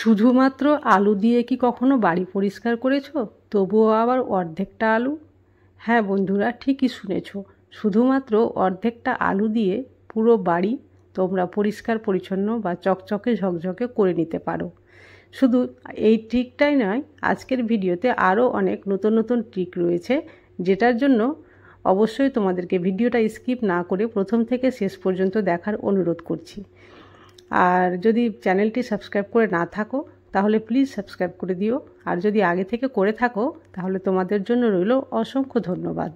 শুধুমাত্র আলু দিয়ে কি কখনো বাড়ি পরিষ্কার করেছো? তবুও আবার অর্ধেকটা আলু? হ্যাঁ বন্ধুরা, ঠিকই শুনেছ। শুধুমাত্র অর্ধেকটা আলু দিয়ে পুরো বাড়ি তোমরা পরিষ্কার পরিচ্ছন্ন বা চকচকে ঝকঝকে করে নিতে পারো। শুধু এই ট্রিকটাই নয়, আজকের ভিডিওতে আরও অনেক নতুন নতুন ট্রিক রয়েছে, যেটার জন্য অবশ্যই তোমাদেরকে ভিডিওটা স্কিপ না করে প্রথম থেকে শেষ পর্যন্ত দেখার অনুরোধ করছি। আর যদি চ্যানেলটি সাবস্ক্রাইব করে না থাকো তাহলে প্লিজ সাবস্ক্রাইব করে দিও, আর যদি আগে থেকে করে থাকো তাহলে তোমাদের জন্য রইল অসংখ্য ধন্যবাদ।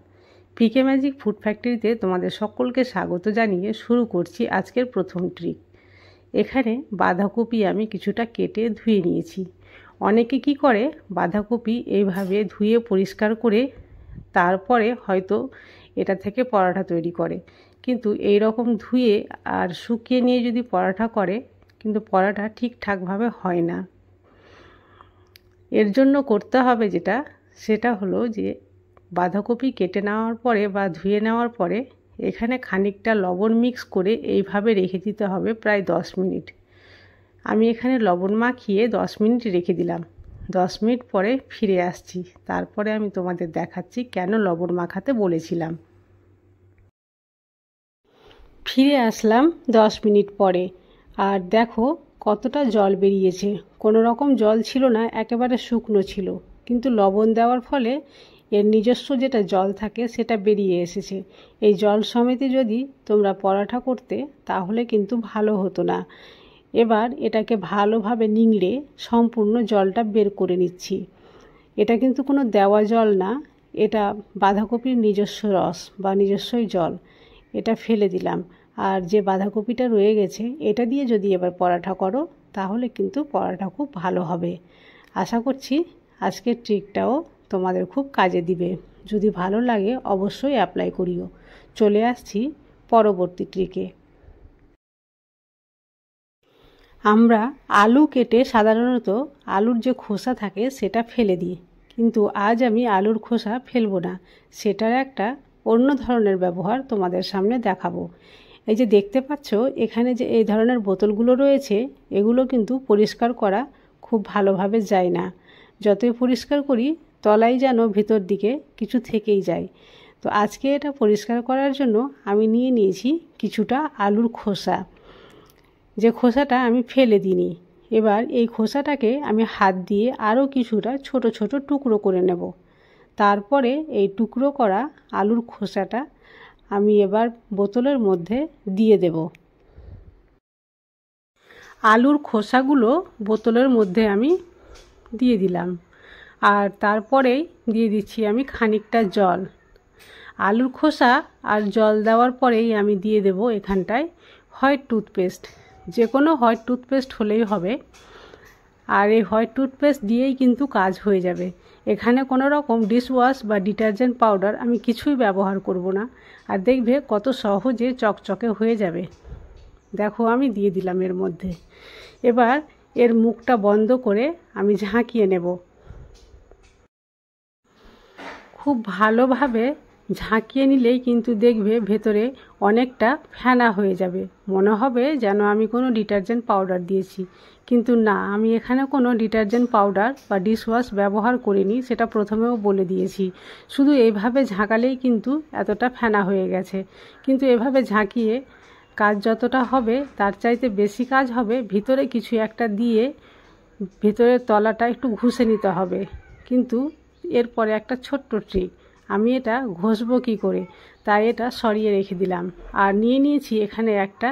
পিকে ম্যাজিক ফুড ফ্যাক্টরিতে তোমাদের সকলকে স্বাগত জানিয়ে শুরু করছি আজকের প্রথম ট্রিক। এখানে বাঁধাকপি আমি কিছুটা কেটে ধুয়ে নিয়েছি। অনেকে কি করে, বাঁধাকপি এইভাবে ধুয়ে পরিষ্কার করে তারপরে হয়তো এটা থেকে পরোটা তৈরি করে, কিন্তু এই রকম ধুয়ে আর শুকিয়ে নিয়ে যদি পরোটা করে, কিন্তু পরোটা ঠিকঠাকভাবে হয় না। এর জন্য করতে হবে সেটা হলো যে বাঁধাকপি কেটে নেওয়ার পরে বা ধুয়ে নেওয়ার পরে এখানে খানিকটা লবণ মিক্স করে এইভাবে রেখে দিতে হবে প্রায় 10 মিনিট। আমি এখানে লবণ মাখিয়ে 10 মিনিট রেখে দিলাম। 10 মিনিট পরে ফিরে আসছি, তারপরে আমি তোমাদের দেখাচ্ছি কেন লবণ মাখাতে বলেছিলাম। ফিরে আসলাম 10 মিনিট পরে, আর দেখো কতটা জল বেরিয়েছে। কোনো রকম জল ছিল না, একেবারে শুকনো ছিল, কিন্তু লবণ দেওয়ার ফলে এর নিজস্ব যেটা জল থাকে সেটা বেরিয়ে এসেছে। এই জল সমেতে যদি তোমরা পরোটা করতে তাহলে কিন্তু ভালো হতো না। এবার এটাকে ভালোভাবে নিংড়ে সম্পূর্ণ জলটা বের করে নিচ্ছি। এটা কিন্তু কোনো দেওয়া জল না, এটা বাঁধাকপির নিজস্ব রস বা নিজস্বই জল। এটা ফেলে দিলাম। আর যে বাঁধাকপিটা রয়ে গেছে এটা দিয়ে যদি এবার পরোটা করো তাহলে কিন্তু পরোটা খুব ভালো হবে। আশা করছি আজকের ট্রিকটাও তোমাদের খুব কাজে দিবে। যদি ভালো লাগে অবশ্যই অ্যাপ্লাই করিও। চলে আসছি পরবর্তী ট্রিকে। আমরা আলু কেটে সাধারণত আলুর যে খোসা থাকে সেটা ফেলে দিই, কিন্তু আজ আমি আলুর খোসা ফেলবো না, সেটার একটা অন্য ধরনের ব্যবহার তোমাদের সামনে দেখাবো। এই যে দেখতে পাচ্ছ এখানে যে এই ধরনের বোতলগুলো রয়েছে, এগুলো কিন্তু পরিষ্কার করা খুব ভালোভাবে যায় না। যতই পরিষ্কার করি তলায় যেন ভিতর দিকে কিছু থেকেই যায়। তো আজকে এটা পরিষ্কার করার জন্য আমি নিয়ে নিয়েছি কিছুটা আলুর খোসা, যে খোসাটা আমি ফেলে দিইনি। এবার এই খোসাটাকে আমি হাত দিয়ে আরও কিছুটা ছোট ছোট টুকরো করে নেব। তারপরে এই টুকরো করা আলুর খোসাটা আমি এবার বোতলের মধ্যে দিয়ে দেব। আলুর খোসাগুলো বোতলের মধ্যে আমি দিয়ে দিলাম, আর তারপরেই দিয়ে দিচ্ছি আমি খানিকটা জল। আলুর খোসা আর জল দেওয়ার পরেই আমি দিয়ে দেব এখানটায় হোয়াইট টুথপেস্ট। যে কোনো হোয়াইট টুথপেস্ট হলেই হবে, আর এই হোয়াইট টুথপেস্ট দিয়েই কিন্তু কাজ হয়ে যাবে। এখানে কোনো রকম ডিশওয়াশ বা ডিটারজেন্ট পাউডার আমি কিছুই ব্যবহার করব না, আর দেখবে কত সহজে চকচকে হয়ে যাবে। দেখো আমি দিয়ে দিলাম এর মধ্যে। এবার এর মুখটা বন্ধ করে আমি ঝাঁকিয়ে নেব। খুব ভালোভাবে ঝাঁকিয়ে নিলেই কিন্তু দেখবে ভেতরে অনেকটা ফেনা হয়ে যাবে, মনে হবে যেন আমি কোনো ডিটারজেন্ট পাউডার দিয়েছি, কিন্তু না, আমি এখানে কোনো ডিটারজেন্ট পাউডার বা ডিশওয়াশ ব্যবহার করিনি, সেটা প্রথমেও বলে দিয়েছি। শুধু এইভাবে ঝাঁকালেই কিন্তু এতটা ফেনা হয়ে গেছে। কিন্তু এভাবে ঝাঁকিয়ে কাজ যতটা হবে তার চাইতে বেশি কাজ হবে ভিতরে কিছু একটা দিয়ে ভিতরের তলাটা একটু ঘষে নিতে হবে। কিন্তু এরপরে একটা ছোট্ট ট্রিক, আমি এটা ঘষবো কী করে, তাই এটা সরিয়ে রেখে দিলাম। আর নিয়ে নিয়েছি এখানে একটা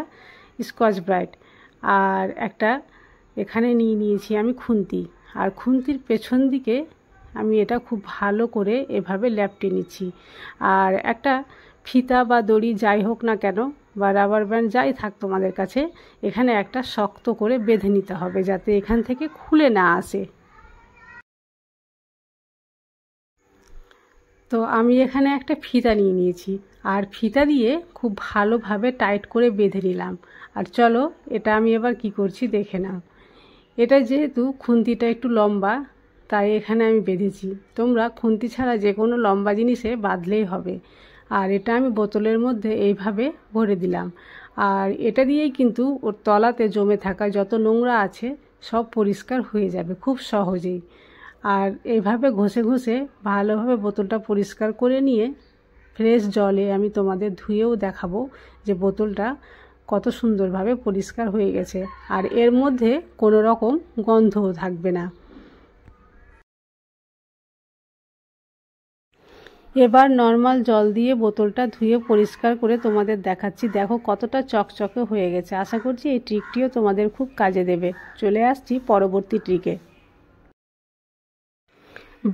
স্কচ ব্রাইট, আর একটা এখানে নিয়ে নিয়েছি আমি খুন্তি, আর খুন্তির পেছন দিকে আমি এটা খুব ভালো করে এভাবে ল্যাপটে নিচ্ছি। আর একটা ফিতা বা দড়ি যাই হোক না কেন, বা রাবার ব্যান্ড যাই থাক তোমাদের কাছে, এখানে একটা শক্ত করে বেঁধে নিতে হবে যাতে এখান থেকে খুলে না আসে। তো আমি এখানে একটা ফিতা নিয়ে নিয়েছি, আর ফিতা দিয়ে খুব ভালোভাবে টাইট করে বেঁধে নিলাম। আর চলো এটা আমি এবার কি করছি দেখে নাও। এটা যেহেতু খুন্তিটা একটু লম্বা, তাই এখানে আমি বেঁধেছি। তোমরা খুন্তি ছাড়া যে কোনো লম্বা জিনিসে বাঁধলেই হবে। আর এটা আমি বোতলের মধ্যে এইভাবে ভরে দিলাম, আর এটা দিয়েই কিন্তু ওর তলাতে জমে থাকা যত নোংরা আছে সব পরিষ্কার হয়ে যাবে খুব সহজেই। আর এইভাবে ঘষে ঘষে ভালোভাবে বোতলটা পরিষ্কার করে নিয়ে ফ্রেশ জলে আমি তোমাদের ধুয়েও দেখাবো যে বোতলটা কত সুন্দরভাবে পরিষ্কার হয়ে গেছে, আর এর মধ্যে কোনো রকম গন্ধও থাকবে না। এবার নর্মাল জল দিয়ে বোতলটা ধুয়ে পরিষ্কার করে তোমাদের দেখাচ্ছি। দেখো কতটা চকচকে হয়ে গেছে। আশা করছি এই ট্রিকটিও তোমাদের খুব কাজে দেবে। চলে আসছি পরবর্তী ট্রিকে।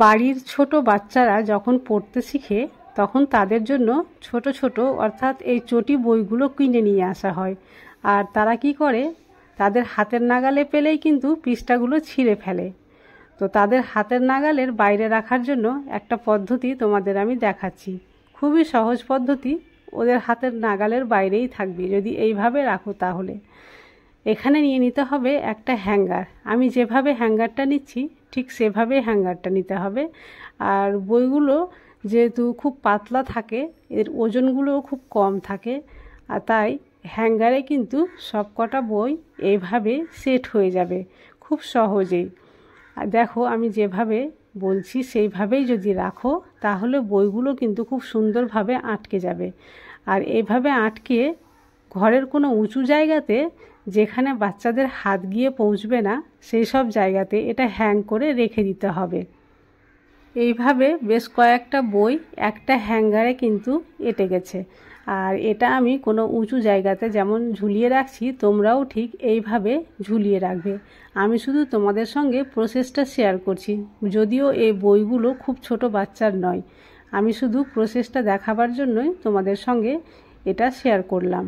বাড়ির ছোট বাচ্চারা যখন পড়তে শিখে তখন তাদের জন্য ছোট ছোট অর্থাৎ এই চটি বইগুলো কিনে নিয়ে আসা হয়। আর তারা কি করে, তাদের হাতের নাগালে পেলেই কিন্তু পৃষ্ঠাগুলো ছিঁড়ে ফেলে। তো তাদের হাতের নাগালের বাইরে রাখার জন্য একটা পদ্ধতি তোমাদের আমি দেখাচ্ছি। খুবই সহজ পদ্ধতি, ওদের হাতের নাগালের বাইরেই থাকবে যদি এইভাবে রাখো তাহলে। এখানে নিয়ে নিতে হবে একটা হ্যাঙ্গার। আমি যেভাবে হ্যাঙ্গারটা নিচ্ছি ঠিক সেভাবেই হ্যাঙ্গারটা নিতে হবে। আর বইগুলো যেহেতু খুব পাতলা থাকে, এর ওজনগুলোও খুব কম থাকে, আর তাই হ্যাঙ্গারে কিন্তু সব কটা বই এইভাবে সেট হয়ে যাবে খুব সহজেই। আর দেখো আমি যেভাবে বলছি সেইভাবেই যদি রাখো তাহলে বইগুলো কিন্তু খুব সুন্দরভাবে আটকে যাবে। আর এইভাবে আটকে ঘরের কোনো উঁচু জায়গাতে, যেখানে বাচ্চাদের হাত গিয়ে পৌঁছবে না, সেই সব জায়গাতে এটা হ্যাং করে রেখে দিতে হবে। এইভাবে বেশ কয়েকটা বই একটা হ্যাঙ্গারে কিন্তু এঁটে গেছে। আর এটা আমি কোনো উঁচু জায়গাতে যেমন ঝুলিয়ে রাখছি, তোমরাও ঠিক এইভাবে ঝুলিয়ে রাখবে। আমি শুধু তোমাদের সঙ্গে প্রসেসটা শেয়ার করছি, যদিও এই বইগুলো খুব ছোট বাচ্চার নয়। আমি শুধু প্রসেসটা দেখাবার জন্যই তোমাদের সঙ্গে এটা শেয়ার করলাম।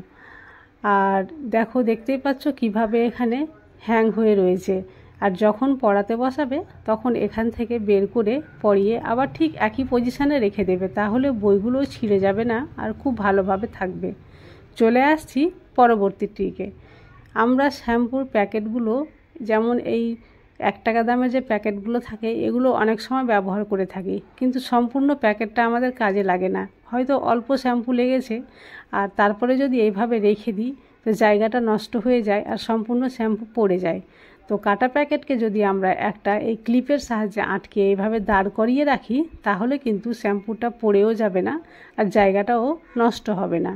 আর দেখো দেখতেই পাচ্ছ কিভাবে এখানে হ্যাং হয়ে রয়েছে। আর যখন পড়াতে বসাবে তখন এখান থেকে বের করে পরিয়ে আবার ঠিক একই পজিশানে রেখে দেবে, তাহলে বইগুলো ছিঁড়ে যাবে না আর খুব ভালোভাবে থাকবে। চলে আসছি পরবর্তী ট্রিকে। আমরা শ্যাম্পুর প্যাকেটগুলো, যেমন এই 1 টাকা দামের যে প্যাকেটগুলো থাকে, এগুলো অনেক সময় ব্যবহার করে থাকি, কিন্তু সম্পূর্ণ প্যাকেটটা আমাদের কাজে লাগে না। হয়তো অল্প শ্যাম্পু লেগেছে, আর তারপরে যদি এইভাবে রেখে দিই তো জায়গাটা নষ্ট হয়ে যায় আর সম্পূর্ণ শ্যাম্পু পড়ে যায়। তো কাটা প্যাকেটকে যদি আমরা একটা এই ক্লিপের সাহায্যে আটকে এইভাবে দাঁড় করিয়ে রাখি তাহলে কিন্তু শ্যাম্পুটা পড়েও যাবে না আর জায়গাটাও নষ্ট হবে না।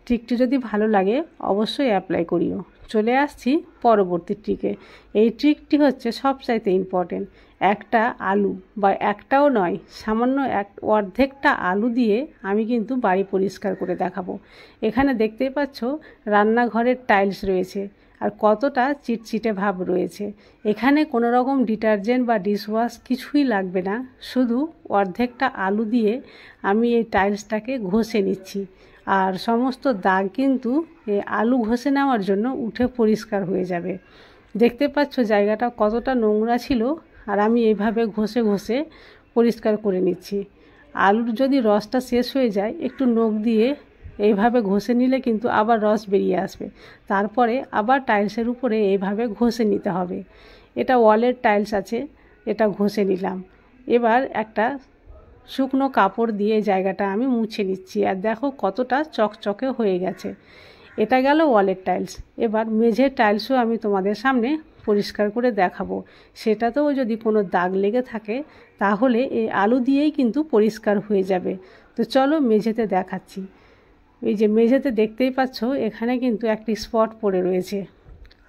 ট্রিকটি যদি ভালো লাগে অবশ্যই অ্যাপ্লাই করিও। চলে আসছি পরবর্তী ট্রিকে। এই ট্রিকটি হচ্ছে সবচাইতে ইম্পর্টেন্ট। একটা আলু, বা একটাও নয়, সামান্য অর্ধেকটা আলু দিয়ে আমি কিন্তু বাড়ি পরিষ্কার করে দেখাবো। এখানে দেখতেই পাচ্ছ রান্নাঘরের টাইলস রয়েছে আর কতটা চিটচিটে ভাব রয়েছে। এখানে কোনো রকম ডিটারজেন্ট বা ডিশওয়াশ কিছুই লাগবে না, শুধু অর্ধেকটা আলু দিয়ে আমি এই টাইলসটাকে ঘষে নিচ্ছি। আর সমস্ত দাগ কিন্তু এই আলু ঘষে নেওয়ার জন্য উঠে পরিষ্কার হয়ে যাবে। দেখতে পাচ্ছ জায়গাটা কতটা নোংরা ছিল, আর আমি এইভাবে ঘষে ঘষে পরিষ্কার করে নিচ্ছি। আলুর যদি রসটা শেষ হয়ে যায় একটু নখ দিয়ে এইভাবে ঘষে নিলে কিন্তু আবার রস বেরিয়ে আসবে। তারপরে আবার টাইলসের উপরে এইভাবে ঘষে নিতে হবে। এটা ওয়ালের টাইলস আছে, এটা ঘষে নিলাম। এবার একটা শুকনো কাপড় দিয়ে জায়গাটা আমি মুছে নিচ্ছি। আর দেখো কতটা চকচকে হয়ে গেছে। এটা গেল ওয়ালের টাইলস। এবার মেঝের টাইলসও আমি তোমাদের সামনে পরিষ্কার করে দেখাবো। সেটাতেও যদি কোনো দাগ লেগে থাকে তাহলে এই আলু দিয়েই কিন্তু পরিষ্কার হয়ে যাবে। তো চলো মেঝেতে দেখাচ্ছি। এই যে মেঝেতে দেখতেই পাচ্ছ এখানে কিন্তু একটি স্পট পড়ে রয়েছে,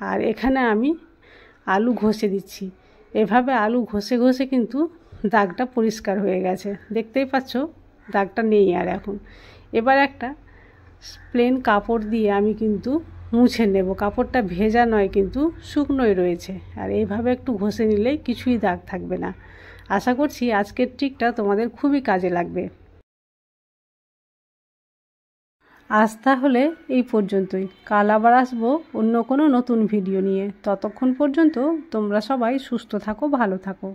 আর এখানে আমি আলু ঘষে দিচ্ছি। এভাবে আলু ঘষে ঘষে কিন্তু দাগটা পরিষ্কার হয়ে গেছে। দেখতেই পাচ্ছ দাগটা নেই আর এখন। এবার একটা প্লেন কাপড় দিয়ে আমি কিন্তু মুছে নেব। কাপড়টা ভেজা নয় কিন্তু শুকনোই রয়েছে, আর এইভাবে একটু ঘষে নিলেই কিছুই দাগ থাকবে না। আশা করছি আজকের ট্রিকটা তোমাদের খুবই কাজে লাগবে। আজ তাহলে এই পর্যন্তই। কাল আবার আসবো অন্য কোনো নতুন ভিডিও নিয়ে। ততক্ষণ পর্যন্ত তোমরা সবাই সুস্থ থাকো, ভালো থাকো।